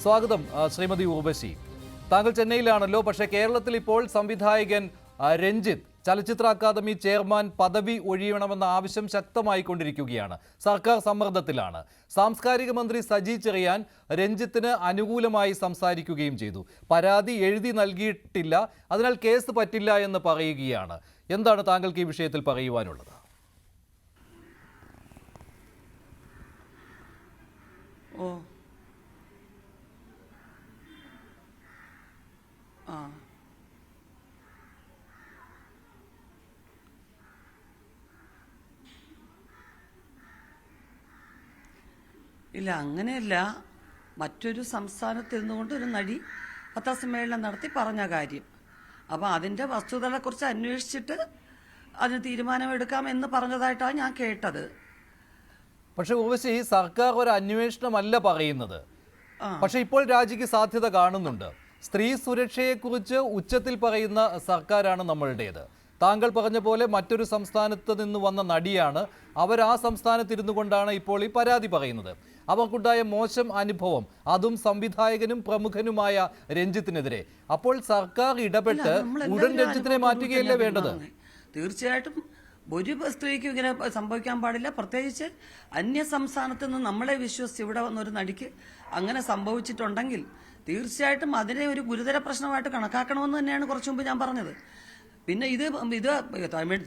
സ്വാഗതം ശ്രീമതി ഉർവശി. താങ്കൾ ചെന്നൈയിലാണല്ലോ. പക്ഷേ കേരളത്തിൽ ഇപ്പോൾ സംവിധായകൻ രഞ്ജിത്ത് ചലച്ചിത്ര അക്കാദമി ചെയർമാൻ പദവി ഒഴിയണമെന്ന ആവശ്യം ശക്തമായിക്കൊണ്ടിരിക്കുകയാണ്. സർക്കാർ സമ്മർദ്ദത്തിലാണ്. സാംസ്കാരിക മന്ത്രി സജി ചെറിയാൻ രഞ്ജിത്തിന് അനുകൂലമായി സംസാരിക്കുകയും ചെയ്തു. പരാതി എഴുതി നൽകിയിട്ടില്ല, അതിനാൽ കേസ് പറ്റില്ല എന്ന് പറയുകയാണ്. എന്താണ് താങ്കൾക്ക് ഈ വിഷയത്തിൽ പറയുവാനുള്ളത്? ഇല്ല, അങ്ങനെയല്ല. മറ്റൊരു സംസ്ഥാനത്തിരുന്നുകൊണ്ട് ഒരു നടി പത്രസമ്മേളനം നടത്തി പറഞ്ഞ കാര്യം. അപ്പോൾ അതിൻ്റെ വസ്തുതകളെക്കുറിച്ച് അന്വേഷിച്ചിട്ട് അതിന് തീരുമാനമെടുക്കാമെന്ന് പറഞ്ഞതായിട്ടാണ് ഞാൻ കേട്ടത്. പക്ഷെ ഉർവശി, സർക്കാർ ഒരു അന്വേഷണമല്ല പറയുന്നത്. പക്ഷെ ഇപ്പോൾ രാജിക്ക് സാധ്യത കാണുന്നുണ്ട്. സ്ത്രീ സുരക്ഷയെക്കുറിച്ച് ഉച്ചത്തിൽ പറയുന്ന സർക്കാരാണ് നമ്മളുടേത്. താങ്കൾ പറഞ്ഞ പോലെ മറ്റൊരു സംസ്ഥാനത്ത് നിന്ന് വന്ന നടിയാണ്. അവർ ആ സംസ്ഥാനത്തിരുന്നു കൊണ്ടാണ് ഇപ്പോൾ ഈ പരാതി പറയുന്നത്. അവർക്കുണ്ടായ മോശം അനുഭവം, അതും സംവിധായകനും പ്രമുഖനുമായ രഞ്ജിത്തിനെതിരെ. അപ്പോൾ സർക്കാർ ഇടപെട്ട് ഉടൻ രഞ്ജിത്തിനെ മാറ്റുകയല്ലേ വേണ്ടത്? തീർച്ചയായിട്ടും ഒരു സ്ത്രീക്കും ഇങ്ങനെ സംഭവിക്കാൻ പാടില്ല. പ്രത്യേകിച്ച് അന്യ സംസ്ഥാനത്ത് നിന്ന് നമ്മളെ വിശ്വസിച്ച് ഇവിടെ വന്നൊരു നടിക്ക് അങ്ങനെ സംഭവിച്ചിട്ടുണ്ടെങ്കിൽ തീർച്ചയായിട്ടും അതിനെ ഒരു ഗുരുതര പ്രശ്നമായിട്ട് കണക്കാക്കണമെന്ന് തന്നെയാണ് കുറച്ചു മുമ്പ് ഞാൻ പറഞ്ഞത്. പിന്നെ ഇത്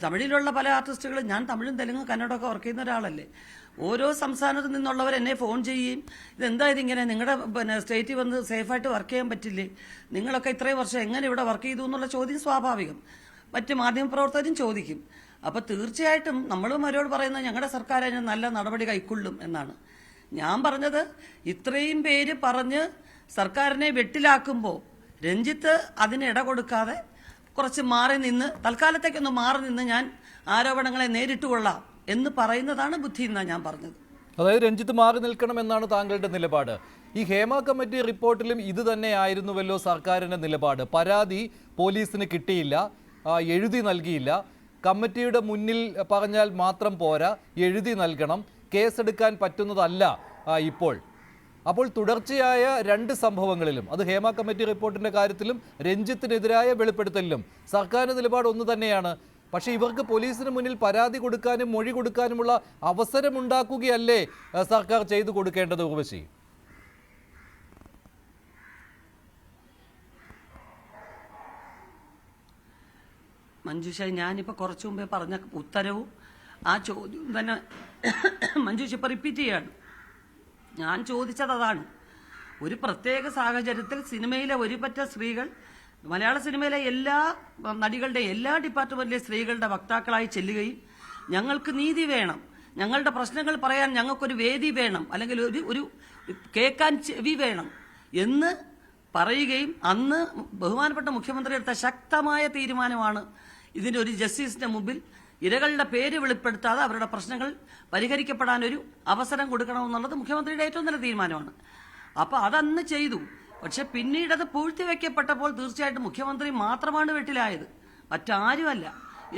തമിഴിലുള്ള പല ആർട്ടിസ്റ്റുകളും, ഞാൻ തമിഴും തെലുങ്കും കന്നഡമൊക്കെ വർക്ക് ചെയ്യുന്ന ഒരാളല്ലേ, ഓരോ സംസ്ഥാനത്ത് നിന്നുള്ളവർ എന്നെ ഫോൺ ചെയ്യുകയും ഇതെന്താ ഇതിങ്ങനെ, നിങ്ങളുടെ സ്റ്റേറ്റിൽ വന്ന് സേഫായിട്ട് വർക്ക് ചെയ്യാൻ പറ്റില്ലേ, നിങ്ങളൊക്കെ ഇത്രയും വർഷം എങ്ങനെ ഇവിടെ വർക്ക് ചെയ്തു എന്നുള്ള ചോദ്യം സ്വാഭാവികം മറ്റ് മാധ്യമപ്രവർത്തകരും ചോദിക്കും. അപ്പോൾ തീർച്ചയായിട്ടും നമ്മളും അവരോട് പറയുന്നത് ഞങ്ങളുടെ സർക്കാർ അതിന് നല്ല നടപടി കൈക്കൊള്ളും എന്നാണ്. ഞാൻ പറഞ്ഞത് ഇത്രയും പേര് പറഞ്ഞ് സർക്കാരിനെ വെട്ടിലാക്കുമ്പോൾ രഞ്ജിത്ത് അതിന് ഇട കൊടുക്കാതെ കുറച്ച് മാറി നിന്ന്, തൽക്കാലത്തേക്കൊന്ന് മാറി നിന്ന് ഞാൻ ആരോപണങ്ങളെ നേരിട്ട് കൊള്ളാം എന്ന് പറയുന്നതാണ് ബുദ്ധി എന്നാണ് ഞാൻ പറഞ്ഞത്. അതായത് രഞ്ജിത്ത് മാറി നിൽക്കണം എന്നാണ് താങ്കളുടെ നിലപാട്. ഈ ഹേമ കമ്മിറ്റി റിപ്പോർട്ടിലും ഇത് തന്നെയായിരുന്നുവല്ലോ സർക്കാരിൻ്റെ നിലപാട്. പരാതി പോലീസിന് കിട്ടിയില്ല, എഴുതി നൽകിയില്ല, കമ്മിറ്റിയുടെ മുന്നിൽ പറഞ്ഞാൽ മാത്രം പോരാ, എഴുതി നൽകണം, കേസെടുക്കാൻ പറ്റുന്നതല്ല ഇപ്പോൾ. അപ്പോൾ തുടർച്ചയായ രണ്ട് സംഭവങ്ങളിലും, അത് ഹേമ കമ്മിറ്റി റിപ്പോർട്ടിൻ്റെ കാര്യത്തിലും രഞ്ജിത്തിനെതിരായ വെളിപ്പെടുത്തലിലും സർക്കാരിൻ്റെ നിലപാട് ഒന്ന് തന്നെയാണ്. പക്ഷേ ഇവർക്ക് പോലീസിന് മുന്നിൽ പരാതി കൊടുക്കാനും മൊഴി കൊടുക്കാനുമുള്ള അവസരമുണ്ടാക്കുകയല്ലേ സർക്കാർ ചെയ്തു കൊടുക്കേണ്ടത് ഉർവശി? മഞ്ജുഷ, ഞാനിപ്പോൾ കുറച്ചു മുമ്പേ പറഞ്ഞ ഉത്തരവും ആ ചോദ്യവും തന്നെ മഞ്ജുഷ ഇപ്പോൾ റിപ്പീറ്റ് ചെയ്യാണ്. ഞാൻ ചോദിച്ചത് അതാണ്. ഒരു പ്രത്യേക സാഹചര്യത്തിൽ സിനിമയിലെ ഒരുപറ്റ സ്ത്രീകൾ, മലയാള സിനിമയിലെ എല്ലാ നടികളുടെയും എല്ലാ ഡിപ്പാർട്ട്മെന്റിലെ സ്ത്രീകളുടെ വക്താക്കളായി ചെല്ലുകയും ഞങ്ങൾക്ക് നീതി വേണം, ഞങ്ങളുടെ പ്രശ്നങ്ങൾ പറയാൻ ഞങ്ങൾക്കൊരു വേദി വേണം, അല്ലെങ്കിൽ ഒരു കേൾക്കാൻ ചെവി വേണം എന്ന് പറയുകയും അന്ന് ബഹുമാനപ്പെട്ട മുഖ്യമന്ത്രി എടുത്ത ശക്തമായ തീരുമാനമാണ് ഇതിൻ്റെ ഒരു ജസ്റ്റിസിന്റെ മുമ്പിൽ ഇരകളുടെ പേര് വെളിപ്പെടുത്താതെ അവരുടെ പ്രശ്നങ്ങൾ പരിഹരിക്കപ്പെടാനൊരു അവസരം കൊടുക്കണമെന്നുള്ളത് മുഖ്യമന്ത്രിയുടെ ഏറ്റവും നല്ല തീരുമാനമാണ്. അപ്പോൾ അതന്ന് ചെയ്തു. പക്ഷെ പിന്നീട് അത് പൂഴ്ത്തിവെക്കപ്പെട്ടപ്പോൾ തീർച്ചയായിട്ടും മുഖ്യമന്ത്രി മാത്രമാണ് വെട്ടിലായത്, മറ്റാരുമല്ല.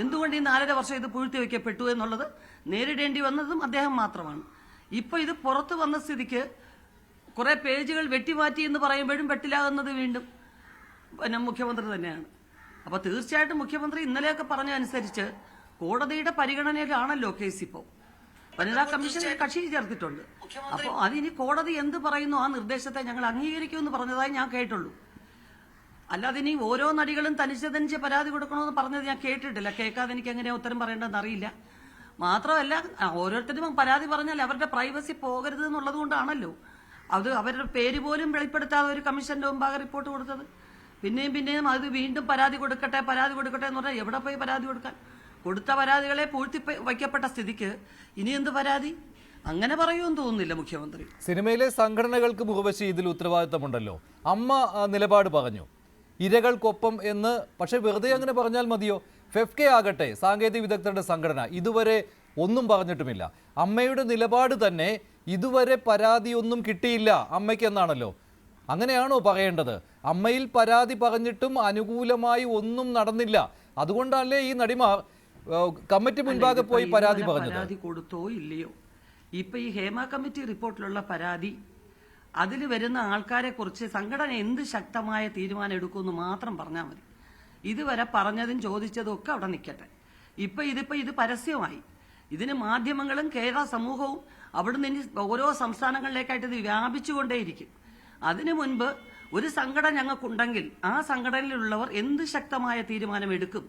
എന്തുകൊണ്ട് ഈ 4.5 വർഷം ഇത് പൂഴ്ത്തിവെക്കപ്പെട്ടു എന്നുള്ളത് നേരിടേണ്ടി വന്നതും അദ്ദേഹം മാത്രമാണ്. ഇപ്പോൾ ഇത് പുറത്തു വന്ന സ്ഥിതിക്ക് കുറെ പേജുകൾ വെട്ടിമാറ്റി എന്ന് പറയുമ്പോഴും വെട്ടിലാകുന്നത് വീണ്ടും മുഖ്യമന്ത്രി തന്നെയാണ്. അപ്പോൾ തീർച്ചയായിട്ടും മുഖ്യമന്ത്രി ഇന്നലെയൊക്കെ പറഞ്ഞതനുസരിച്ച് കോടതിയുടെ പരിഗണനയിലാണല്ലോ കേസ്. ഇപ്പോൾ വനിതാ കമ്മീഷൻ കക്ഷി ചേർത്തിട്ടുണ്ട്. അപ്പോൾ അതിനി കോടതി എന്ത് പറയുന്നു ആ നിർദ്ദേശത്തെ ഞങ്ങൾ അംഗീകരിക്കുമെന്ന് പറഞ്ഞതായി ഞാൻ കേട്ടുള്ളൂ. അല്ലാതെ ഇനി ഓരോ നടികളും തനിച്ച് പരാതി കൊടുക്കണമെന്ന് പറഞ്ഞത് ഞാൻ കേട്ടിട്ടില്ല. കേൾക്കാതെ എനിക്ക് എങ്ങനെയാ ഉത്തരം പറയേണ്ടതെന്ന് അറിയില്ല. മാത്രമല്ല, ഓരോരുത്തരും പരാതി പറഞ്ഞാൽ അവരുടെ പ്രൈവസി പോകരുത് എന്നുള്ളത് കൊണ്ടാണല്ലോ അത് അവരുടെ പേര് പോലും വെളിപ്പെടുത്താതെ ഒരു കമ്മീഷന്റെ മുമ്പാകെ റിപ്പോർട്ട് കൊടുത്തത്. പിന്നെയും അത് വീണ്ടും പരാതി കൊടുക്കട്ടെ എന്ന് പറഞ്ഞാൽ എവിടെ പോയി പരാതി കൊടുക്കാൻ? കൊടുത്ത പരാതികളെ പൂഴ്ത്തി വയ്ക്കപ്പെട്ട സ്ഥിതിക്ക് ഇനി എന്ത് പരാതി? അങ്ങനെ പറയുമെന്ന് തോന്നുന്നില്ല മുഖ്യമന്ത്രി. സിനിമയിലെ സംഘടനകൾക്ക് മുഖവശി ഇതിൽ ഉത്തരവാദിത്തമുണ്ടല്ലോ. അമ്മ നിലപാട് പറഞ്ഞു ഇരകൾക്കൊപ്പം എന്ന്. പക്ഷെ വെറുതെ അങ്ങനെ പറഞ്ഞാൽ മതിയോ? ഫെഫ്കെ ആകട്ടെ, സാങ്കേതിക വിദഗ്ധരുടെ സംഘടന, ഇതുവരെ ഒന്നും പറഞ്ഞിട്ടുമില്ല. അമ്മയുടെ നിലപാട് തന്നെ ഇതുവരെ പരാതിയൊന്നും കിട്ടിയില്ല അമ്മയ്ക്കെന്നാണല്ലോ. അങ്ങനെയാണോ പറയേണ്ടത്? അമ്മയിൽ പരാതി പറഞ്ഞിട്ടും അനുകൂലമായി ഒന്നും നടന്നില്ല. അതുകൊണ്ടല്ലേ ഈ നടിമാർ കമ്മിറ്റി മുൻപാകെ പോയി പരാതി പറഞ്ഞത്? പരാതി കൊടുത്തോ ഇല്ലയോ? ഇപ്പൊ ഈ ഹേമ കമ്മിറ്റി റിപ്പോർട്ടിലുള്ള പരാതി അതിൽ വരുന്ന ആൾക്കാരെ കുറിച്ച് സംഘടന എന്ത് ശക്തമായ തീരുമാനം എടുക്കുമെന്ന് മാത്രം പറഞ്ഞാൽ മതി. ഇതുവരെ പറഞ്ഞതും ചോദിച്ചതും ഒക്കെ അവിടെ നിൽക്കട്ടെ. ഇതിപ്പോ ഇത് പരസ്യമായി. ഇതിന് മാധ്യമങ്ങളും കേരള സമൂഹവും അവിടുന്ന് ഇനി ഓരോ സംസ്ഥാനങ്ങളിലേക്കായിട്ട് ഇത് വ്യാപിച്ചുകൊണ്ടേയിരിക്കും. അതിനു മുൻപ് ഒരു സംഘടന ഞങ്ങൾക്കുണ്ടെങ്കിൽ ആ സംഘടനയിലുള്ളവർ എന്ത് ശക്തമായ തീരുമാനം എടുക്കും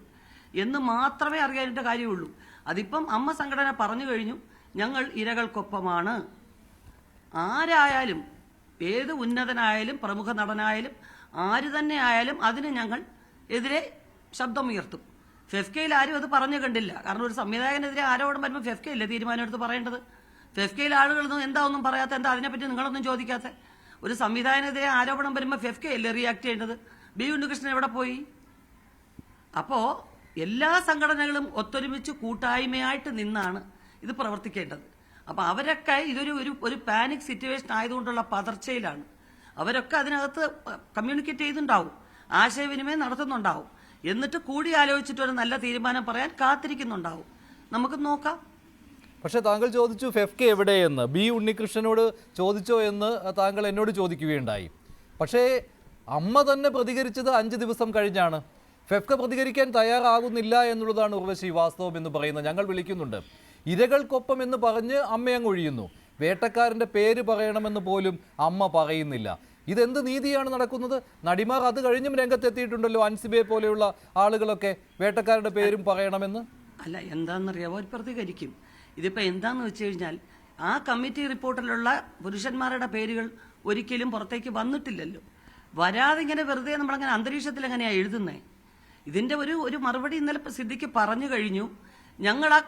എന്ന് മാത്രമേ അറിയാനായിട്ട് കാര്യമുള്ളൂ. അതിപ്പം അമ്മ സംഘടന പറഞ്ഞു കഴിഞ്ഞു, ഞങ്ങൾ ഇരകൾക്കൊപ്പമാണ്. ആരായാലും, ഏത് ഉന്നതനായാലും പ്രമുഖ നടനായാലും ആര് തന്നെ ആയാലും അതിന് ഞങ്ങൾ എതിരെ ശബ്ദമുയർത്തും. ഫെഫ്കയിൽ ആരും അത് പറഞ്ഞു കണ്ടില്ല. കാരണം ഒരു സംവിധായകനെതിരെ ആരോപണം വരുമ്പോൾ ഫെഫ്കയില്ലേ തീരുമാനം എടുത്ത് പറയേണ്ടത്? ഫെഫ്കയിൽ ആളുകളൊന്നും എന്താ ഒന്നും പറയാത്ത, എന്താ അതിനെപ്പറ്റി നിങ്ങളൊന്നും ചോദിക്കാത്ത? ഒരു സംവിധായകനെതിരെ ആരോപണം വരുമ്പോൾ ഫെഫ്കയല്ലേ റിയാക്ട് ചെയ്യേണ്ടത്? ബി ഉണ്ണികൃഷ്ണൻ എവിടെ പോയി? അപ്പോ എല്ലാ സംഘടനകളും ഒത്തൊരുമിച്ച് കൂട്ടായ്മയായിട്ട് നിന്നാണ് ഇത് പ്രവർത്തിക്കേണ്ടത്. അപ്പൊ അവരൊക്കെ ഒരു പാനിക് സിറ്റുവേഷൻ ആയതുകൊണ്ടുള്ള പതർച്ചയിലാണ്. അവരൊക്കെ അതിനകത്ത് കമ്മ്യൂണിക്കേറ്റ് ചെയ്യുന്നുണ്ടാവും, ആശയവിനിമയം നടത്തുന്നുണ്ടാവും, എന്നിട്ട് കൂടി ആലോചിച്ചിട്ട് ഒരു നല്ല തീരുമാനം പറയാൻ കാത്തിരിക്കുന്നുണ്ടാവും. നമുക്ക് നോക്കാം. പക്ഷേ താങ്കൾ ചോദിച്ചു ഫെഫ്കെ എവിടെയെന്ന്. ബി ഉണ്ണികൃഷ്ണനോട് ചോദിച്ചോ എന്ന് താങ്കൾ എന്നോട് ചോദിക്കുകയുണ്ടായി. പക്ഷേ അമ്മ തന്നെ പ്രതികരിച്ചത് 5 ദിവസം കഴിഞ്ഞാണ്. ഫെഫ്ക പ്രതികരിക്കാൻ തയ്യാറാകുന്നില്ല എന്നുള്ളതാണ് ഉർവശി വാസ്തവം എന്ന് പറയുന്നത്. ഞങ്ങൾ വിളിക്കുന്നുണ്ട്. ഇരകൾക്കൊപ്പം എന്ന് പറഞ്ഞ് അമ്മയങ്ങ് ഒഴിയുന്നു. വേട്ടക്കാരൻ്റെ പേര് പറയണമെന്ന് പോലും അമ്മ പറയുന്നില്ല. ഇതെന്ത് നീതിയാണ് നടക്കുന്നത്? നടിമാർ അത് കഴിഞ്ഞും രംഗത്തെത്തിയിട്ടുണ്ടല്ലോ. അൻസിബയെ പോലെയുള്ള ആളുകളൊക്കെ വേട്ടക്കാരുടെ പേരും പറയണമെന്ന്. അല്ല, എന്താണെന്നറിയാമോ, അവർ പ്രതികരിക്കും. ഇതിപ്പോൾ എന്താന്ന് വെച്ച് കഴിഞ്ഞാൽ ആ കമ്മിറ്റി റിപ്പോർട്ടിലുള്ള പുരുഷന്മാരുടെ പേരുകൾ ഒരിക്കലും പുറത്തേക്ക് വന്നിട്ടില്ലല്ലോ. വരാതെ ഇങ്ങനെ വെറുതെ നമ്മളങ്ങനെ അന്തരീക്ഷത്തിൽ എങ്ങനെയാണ് എഴുതുന്നത്? ഇതിന്റെ ഒരു മറുപടി ഇന്നലെ സിദ്ദിഖ് പറഞ്ഞു കഴിഞ്ഞു. ഞങ്ങൾ ആ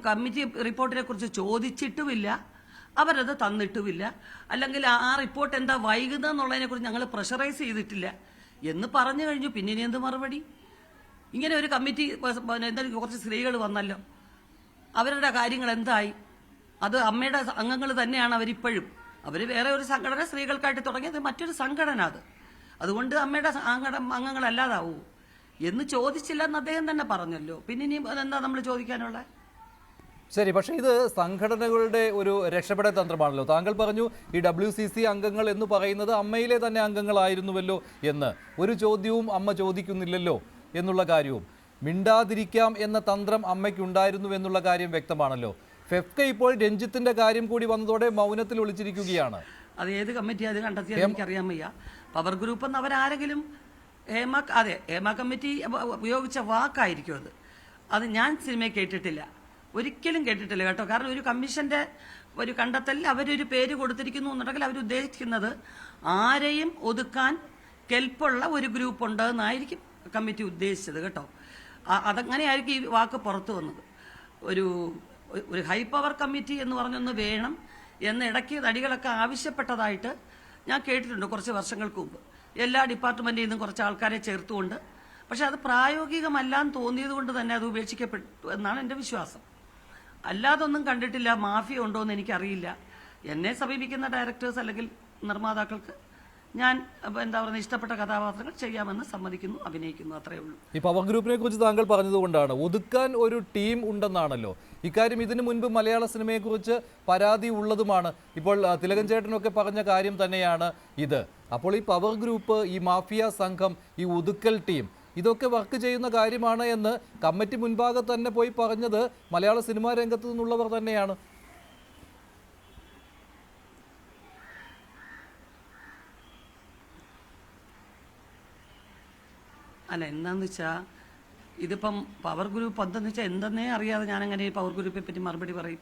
കമ്മിറ്റി റിപ്പോർട്ടിനെ കുറിച്ച് ചോദിച്ചിട്ടുമില്ല, അവരത് തന്നിട്ടുമില്ല, അല്ലെങ്കിൽ ആ റിപ്പോർട്ട് എന്താ വൈകുന്നതെന്നുള്ളതിനെ കുറിച്ച് ഞങ്ങൾ പ്രഷറൈസ് ചെയ്തിട്ടില്ല എന്ന് പറഞ്ഞു കഴിഞ്ഞു. പിന്നെ ഇനി എന്ത് മറുപടി? ഇങ്ങനെ ഒരു കമ്മിറ്റി എന്തായാലും കുറച്ച് സ്ത്രീകൾ വന്നല്ലോ, അവരുടെ കാര്യങ്ങൾ എന്തായി? അത് അമ്മയുടെ അംഗങ്ങൾ തന്നെയാണ് അവരിപ്പോഴും. അവർ വേറെ ഒരു സംഘടന സ്ത്രീകൾക്കായിട്ട് തുടങ്ങിയത് മറ്റൊരു സംഘടന. അതുകൊണ്ട് അമ്മയുടെ അംഗങ്ങളല്ലാതാവൂ എന്ന് ചോദിച്ചില്ലെന്ന് അദ്ദേഹം തന്നെ പറഞ്ഞല്ലോ. പിന്നെ ഇനി എന്താ നമ്മൾ ചോദിക്കാനുള്ള? ശരി, പക്ഷേ ഇത് സംഘടനകളുടെ ഒരു രക്ഷപ്പെടൽ തന്ത്രമാണല്ലോ. താങ്കൾ പറഞ്ഞു ഈ WCC അംഗങ്ങൾ എന്ന് പറയുന്നത് അമ്മയിലെ തന്നെ അംഗങ്ങളായിരുന്നുവല്ലോ എന്ന്. ഒരു ചോദ്യവും അമ്മ ചോദിക്കുന്നില്ലല്ലോ എന്നുള്ള കാര്യവും. മിണ്ടാതിരിക്കാം എന്ന തന്ത്രം അമ്മയ്ക്കുണ്ടായിരുന്നു എന്നുള്ള കാര്യം വ്യക്തമാണല്ലോ. ഫെഫ്ക ഇപ്പോൾ രഞ്ജിത്തിന്റെ കാര്യം കൂടി വന്നതോടെ മൗനത്തിൽ ഒളിച്ചിരിക്കുകയാണ്. അത് ഏത് കമ്മിറ്റി അത് കണ്ടെത്തിയാൽ എനിക്കറിയാൻ വയ്യ. പവർ ഗ്രൂപ്പ് എന്ന് അവരാരെങ്കിലും ഹേമ കമ്മിറ്റി ഉപയോഗിച്ച വാക്കായിരിക്കും അത് ഞാൻ സിനിമയിൽ കേട്ടിട്ടില്ല, ഒരിക്കലും കേട്ടിട്ടില്ല കേട്ടോ. കാരണം ഒരു കമ്മീഷന്റെ ഒരു കണ്ടെത്തലിൽ അവരൊരു പേര് കൊടുത്തിരിക്കുന്നു എന്നുണ്ടെങ്കിൽ അവരുദ്ദേശിക്കുന്നത് ആരെയും ഒതുക്കാൻ കെൽപ്പുള്ള ഒരു ഗ്രൂപ്പ് ഉണ്ട് എന്നായിരിക്കും കമ്മിറ്റി ഉദ്ദേശിച്ചത് കേട്ടോ. അതങ്ങനെയായിരിക്കും ഈ വാക്ക് പുറത്തു വന്നത്. ഒരു ഹൈ പവർ കമ്മിറ്റി എന്ന് പറഞ്ഞൊന്ന് വേണം എന്ന് ഇടയ്ക്ക് നടികളൊക്കെ ആവശ്യപ്പെട്ടതായിട്ട് ഞാൻ കേട്ടിട്ടുണ്ട് കുറച്ച് വർഷങ്ങൾക്ക് മുമ്പ്. എല്ലാ ഡിപ്പാർട്ട്മെന്റിൽ നിന്നും കുറച്ച് ആൾക്കാരെ ചേർത്തുകൊണ്ട്. പക്ഷെ അത് പ്രായോഗികമല്ലാന്ന് തോന്നിയത് കൊണ്ട് തന്നെ അത് ഉപേക്ഷിക്കപ്പെട്ടു എന്നാണ് എൻ്റെ വിശ്വാസം. അല്ലാതൊന്നും കണ്ടിട്ടില്ല. മാഫിയ ഉണ്ടോ എന്ന് എനിക്കറിയില്ല. എന്നെ സമീപിക്കുന്ന ഡയറക്ടേഴ്സ് അല്ലെങ്കിൽ നിർമ്മാതാക്കൾക്ക് ഞാൻ എന്താ പറയുക ഇഷ്ടപ്പെട്ട കഥാപാത്രങ്ങൾ ചെയ്യാമെന്ന് സമ്മതിക്കുന്നു, അഭിനയിക്കുന്നു, അത്രയേ ഉള്ളൂ. ഈ പവർ ഗ്രൂപ്പിനെ കുറിച്ച് താങ്കൾ പറഞ്ഞതുകൊണ്ടാണ് ഒതുക്കാൻ ഒരു ടീം ഉണ്ടെന്നാണല്ലോ. ഇക്കാര്യം ഇതിനു മുൻപ് മലയാള സിനിമയെക്കുറിച്ച് പരാതി ഉള്ളതുമാണ്. ഇപ്പോൾ തിലകൻ ചേട്ടനൊക്കെ പറഞ്ഞ കാര്യം തന്നെയാണ് ഇത്. അപ്പോൾ ഈ പവർ ഗ്രൂപ്പ്, ഈ മാഫിയ സംഘം, ഈ ഒതുക്കൽ ടീം ഇതൊക്കെ വർക്ക് ചെയ്യുന്ന കാര്യമാണ് എന്ന് കമ്മിറ്റി മുൻപാകെ തന്നെ പോയി പറഞ്ഞത് മലയാള സിനിമാ രംഗത്ത് നിന്നുള്ളവർ തന്നെയാണ്. അല്ല, എന്താന്ന് വെച്ചാൽ ഇതിപ്പം പവർ ഗ്രൂപ്പ് എന്തെന്ന് വെച്ചാൽ എന്തെന്നേ അറിയാതെ ഞാനങ്ങനെ പവർ ഗ്രൂപ്പിനെ പറ്റി മറുപടി പറയും.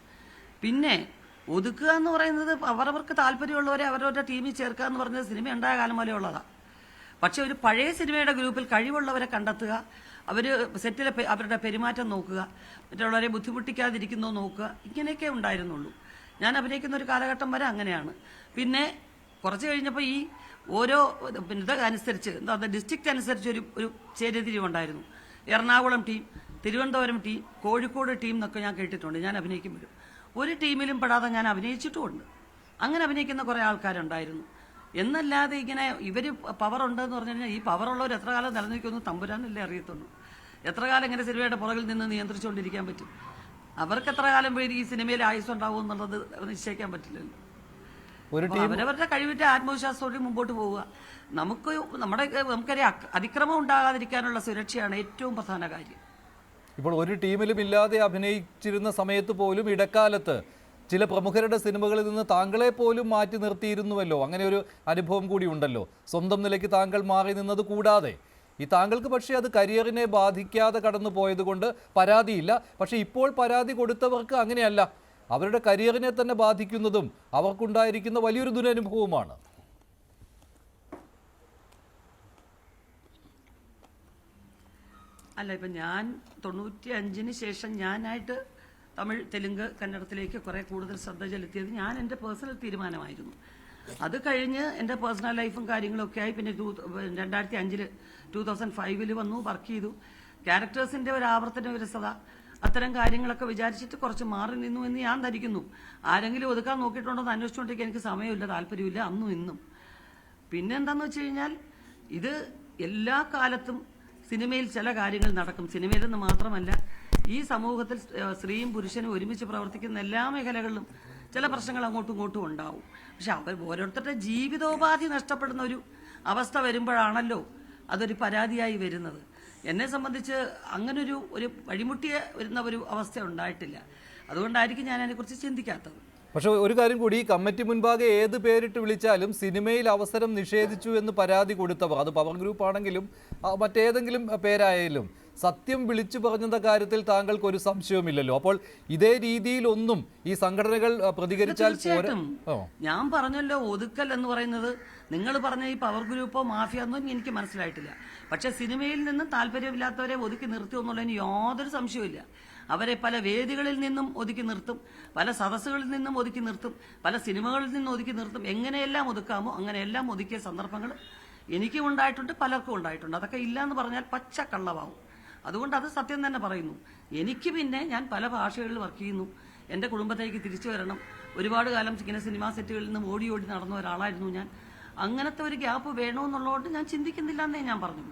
പിന്നെ ഒതുക്കുക എന്ന് പറയുന്നത് അവരവർക്ക് താല്പര്യമുള്ളവരെ അവരവരുടെ ടീമിൽ ചേർക്കുക എന്ന് പറഞ്ഞത് സിനിമ ഉണ്ടായ കാലം പോലെ ഉള്ളതാണ്. പക്ഷെ ഒരു പഴയ സിനിമയുടെ ഗ്രൂപ്പിൽ കഴിവുള്ളവരെ കണ്ടെത്തുക, അവർ സെറ്റിലെ അവരുടെ പെരുമാറ്റം നോക്കുക, മറ്റുള്ളവരെ ബുദ്ധിമുട്ടിക്കാതിരിക്കുന്നോ നോക്കുക, ഇങ്ങനെയൊക്കെ ഉണ്ടായിരുന്നുള്ളൂ. ഞാൻ അഭിനയിക്കുന്ന ഒരു കാലഘട്ടം വരെ അങ്ങനെയാണ്. പിന്നെ കുറച്ച് കഴിഞ്ഞപ്പോൾ ഈ ഓരോ ഇതനുസരിച്ച് ഡിസ്ട്രിക്റ്റ് അനുസരിച്ച് ഒരു ചേരിതിരിവുണ്ടായിരുന്നു. Ernakulam team, Thiruvananthapuram team, Kozhikode team എന്നൊക്കെ ഞാൻ കേട്ടിട്ടുണ്ട്. ഞാൻ അഭിനയിക്കുമ്പോഴും ഒരു ടീമിലും പെടാതെ ഞാൻ അഭിനയിച്ചിട്ടുമുണ്ട്. അങ്ങനെ അഭിനയിക്കുന്ന കുറേ ആൾക്കാരുണ്ടായിരുന്നു. എന്നല്ലാതെ ഇങ്ങനെ ഇവർ പവർ ഉണ്ടെന്ന് പറഞ്ഞു കഴിഞ്ഞാൽ ഈ പവറുള്ളവർ എത്ര കാലം നിലനിൽക്കുമെന്ന് തമ്പുരാനല്ലേ അറിയത്തുള്ളൂ. എത്ര കാലം ഇങ്ങനെ സിനിമയുടെ പുറകിൽ നിന്ന് നിയന്ത്രിച്ചുകൊണ്ടിരിക്കാൻ പറ്റും? അവർക്ക് എത്ര കാലം പോയി ഈ സിനിമയിൽ ആയുസ് ഉണ്ടാവും എന്നുള്ളത് നിശ്ചയിക്കാൻ പറ്റില്ലല്ലോ. അപ്പോൾ അവരവരുടെ കഴിവിന്റെ ആത്മവിശ്വാസത്തോടെ മുമ്പോട്ട് പോവുക. നമുക്കറിയാം അതിക്രമം ഉണ്ടാകാതിരിക്കാനുള്ള സുരക്ഷയാണ് ഏറ്റവും പ്രധാന കാര്യം. ഇപ്പോൾ ഒരു ടീമിലും ഇല്ലാതെ അഭിനയിച്ചിരുന്ന സമയത്ത് പോലും ഇടക്കാലത്ത് ചില പ്രമുഖരുടെ സിനിമകളിൽ നിന്ന് താങ്കളെ പോലും മാറ്റി നിർത്തിയിരുന്നുവല്ലോ. അങ്ങനെ ഒരു അനുഭവം കൂടി ഉണ്ടല്ലോ. സ്വന്തം നിലയ്ക്ക് താങ്കൾ മാറി നിന്നത് കൂടാതെ ഈ താങ്കൾക്ക് പക്ഷേ അത് കരിയറിനെ ബാധിക്കാതെ കടന്നു പോയത് കൊണ്ട് പരാതിയില്ല. പക്ഷേ ഇപ്പോൾ പരാതി കൊടുത്തവർക്ക് അങ്ങനെയല്ല. അവരുടെ കരിയറിനെ തന്നെ ബാധിക്കുന്നതും അവർക്കുണ്ടായിരിക്കുന്ന വലിയൊരു ദുരനുഭവമാണ്. അല്ല, ഇപ്പം ഞാൻ 95-ന് ശേഷം ഞാനായിട്ട് തമിഴ്, തെലുങ്ക്, കന്നഡത്തിലേക്ക് കുറെ കൂടുതൽ ശ്രദ്ധ ചെലുത്തിയത് ഞാൻ എൻ്റെ പേഴ്സണൽ തീരുമാനമായിരുന്നു. അത് കഴിഞ്ഞ് എൻ്റെ പേഴ്സണൽ ലൈഫും കാര്യങ്ങളൊക്കെ ആയി. പിന്നെ 2005 2005 വന്നു, വർക്ക് ചെയ്തു. ക്യാരക്ടേഴ്സിൻ്റെ ഒരു ആവർത്തന വിരസത, അത്തരം കാര്യങ്ങളൊക്കെ വിചാരിച്ചിട്ട് കുറച്ച് മാറി നിന്നു എന്ന് ഞാൻ ധരിക്കുന്നു. ആരെങ്കിലും ഒതുക്കാൻ നോക്കിയിട്ടുണ്ടോ എന്ന് അന്വേഷിച്ചുകൊണ്ടിരിക്കാൻ എനിക്ക് സമയമില്ല, താല്പര്യമില്ല, അന്നും ഇന്നും. പിന്നെ എന്താന്ന് വെച്ച് കഴിഞ്ഞാൽ ഇത് എല്ലാ കാലത്തും സിനിമയിൽ ചില കാര്യങ്ങൾ നടക്കും. സിനിമയിലെന്ന് മാത്രമല്ല, ഈ സമൂഹത്തിൽ സ്ത്രീയും പുരുഷനും ഒരുമിച്ച് പ്രവർത്തിക്കുന്ന എല്ലാ മേഖലകളിലും ചില പ്രശ്നങ്ങൾ അങ്ങോട്ടും ഇങ്ങോട്ടും ഉണ്ടാവും. പക്ഷെ അവർ ഓരോരുത്തരുടെ ജീവിതോപാധി നഷ്ടപ്പെടുന്ന ഒരു അവസ്ഥ വരുമ്പോഴാണല്ലോ അതൊരു പരാതിയായി വരുന്നത്. എന്നെ സംബന്ധിച്ച് അങ്ങനൊരു വഴിമുട്ടിയ വരുന്ന ഒരു അവസ്ഥ ഉണ്ടായിട്ടില്ല. അതുകൊണ്ടായിരിക്കും ഞാൻ അതിനെക്കുറിച്ച് ചിന്തിക്കാത്തത്. പക്ഷെ ഒരു കാര്യം കൂടി, ഈ കമ്മിറ്റി മുൻപാകെ ഏത് പേരിട്ട് വിളിച്ചാലും സിനിമയിൽ അവസരം നിഷേധിച്ചു എന്ന് പരാതി കൊടുത്തവർ, അത് പവർ ഗ്രൂപ്പ് ആണെങ്കിലും മറ്റേതെങ്കിലും പേരായാലും, സത്യം വിളിച്ചു പറഞ്ഞ കാര്യത്തിൽ താങ്കൾക്ക് ഒരു സംശയവുമില്ലല്ലോ. അപ്പോൾ ഇതേ രീതിയിലൊന്നും ഈ സംഘടനകൾ പ്രതികരിച്ചാൽ തീർച്ചയായിട്ടും ഞാൻ പറഞ്ഞല്ലോ, ഒതുക്കൽ എന്ന് പറയുന്നത് നിങ്ങൾ പറഞ്ഞ ഈ പവർ ഗ്രൂപ്പോ മാഫിയ എന്നൊന്നും എനിക്ക് മനസ്സിലായിട്ടില്ല. പക്ഷെ സിനിമയിൽ നിന്ന് താല്പര്യമില്ലാത്തവരെ ഒതുക്കി നിർത്തിയോ എന്നുള്ളതിന് യാതൊരു സംശയവുമില്ല. അവരെ പല വേദികളിൽ നിന്നും ഒതുക്കി നിർത്തും, പല സദസ്സുകളിൽ നിന്നും ഒതുക്കി നിർത്തും, പല സിനിമകളിൽ നിന്നും ഒതുക്കി നിർത്തും. എങ്ങനെയെല്ലാം ഒതുക്കാമോ അങ്ങനെയെല്ലാം ഒതുക്കിയ സന്ദർഭങ്ങൾ എനിക്കും ഉണ്ടായിട്ടുണ്ട്, പലർക്കും ഉണ്ടായിട്ടുണ്ട്. അതൊക്കെ ഇല്ല എന്ന് പറഞ്ഞാൽ പച്ച കള്ളമാവും. അതുകൊണ്ട് അത് സത്യം തന്നെ പറയുന്നു. എനിക്ക് പിന്നെ ഞാൻ പല ഭാഷകളിൽ വർക്ക് ചെയ്യുന്നു. എൻ്റെ കുടുംബത്തേക്ക് തിരിച്ചു വരണം. ഒരുപാട് കാലം ഇങ്ങനെ സിനിമാ സെറ്റുകളിൽ നിന്ന് ഓടി ഓടി നടന്ന ഒരാളായിരുന്നു ഞാൻ. അങ്ങനത്തെ ഒരു ഗ്യാപ്പ് വേണമെന്നുള്ളതുകൊണ്ട് ഞാൻ ചിന്തിക്കുന്നില്ല എന്നേ ഞാൻ പറഞ്ഞു.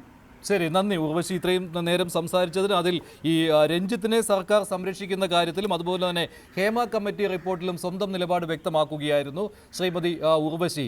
ശരി, നന്ദി ഉർവശി, ഇത്രയും നേരം സംസാരിച്ചതിന്. അതിൽ ഈ രഞ്ജിത്തിനെ സർക്കാർ സംരക്ഷിക്കുന്ന കാര്യത്തിലും അതുപോലെ തന്നെ ഹേമ കമ്മിറ്റി റിപ്പോർട്ടിലും സ്വന്തം നിലപാട് വ്യക്തമാക്കുകയായിരുന്നു ശ്രീമതി ഉർവശി.